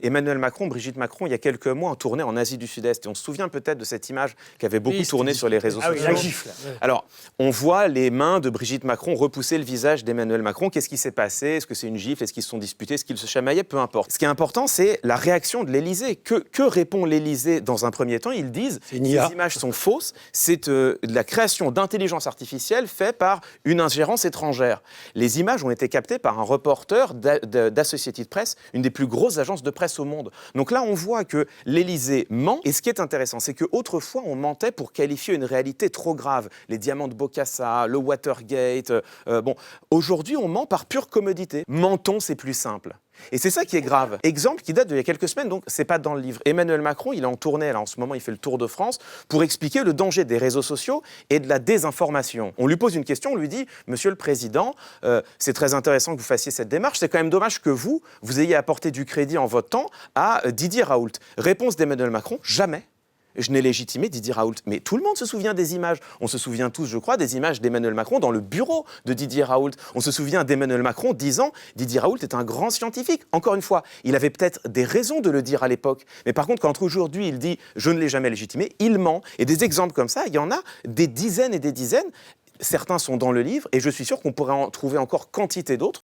Emmanuel Macron, Brigitte Macron, il y a quelques mois, ont tourné en Asie du Sud-Est. Et on se souvient peut-être de cette image qui avait beaucoup tourné sur les réseaux sociaux. La gifle. Alors, on voit les mains de Brigitte Macron repousser le visage d'Emmanuel Macron. Qu'est-ce qui s'est passé? Est-ce que c'est une gifle? Est-ce qu'ils se sont disputés? Est-ce qu'ils se chamaillaient? Peu importe. Ce qui est important, c'est la réaction de l'Élysée. Que répond l'Élysée dans un premier temps? Ils disent que les images sont fausses. C'est de la création d'intelligence artificielle faite par une ingérence étrangère. Les images ont été captées par un reporter d'Associated Press, une des plus grosses agences de presse au monde. Donc là, on voit que l'Élysée ment. Et ce qui est intéressant, c'est qu'autrefois, on mentait pour qualifier une réalité trop grave. Les diamants de Bokassa, le Watergate. Aujourd'hui, on ment par pure commodité. Mentons, c'est plus simple. Et c'est ça qui est grave. Exemple qui date d'il y a quelques semaines, donc c'est pas dans le livre. Emmanuel Macron, il est en tournée, là, en ce moment, il fait le tour de France pour expliquer le danger des réseaux sociaux et de la désinformation. On lui pose une question, on lui dit « Monsieur le Président, c'est très intéressant que vous fassiez cette démarche, c'est quand même dommage que vous ayez apporté du crédit en votre temps à Didier Raoult. » Réponse d'Emmanuel Macron « Jamais. Je n'ai légitimé Didier Raoult. » Mais tout le monde se souvient des images. On se souvient tous, je crois, des images d'Emmanuel Macron dans le bureau de Didier Raoult. On se souvient d'Emmanuel Macron disant « Didier Raoult est un grand scientifique. » Encore une fois, il avait peut-être des raisons de le dire à l'époque. Mais par contre, quand aujourd'hui il dit « Je ne l'ai jamais légitimé », il ment. Et des exemples comme ça, il y en a des dizaines et des dizaines. Certains sont dans le livre et je suis sûr qu'on pourrait en trouver encore quantité d'autres.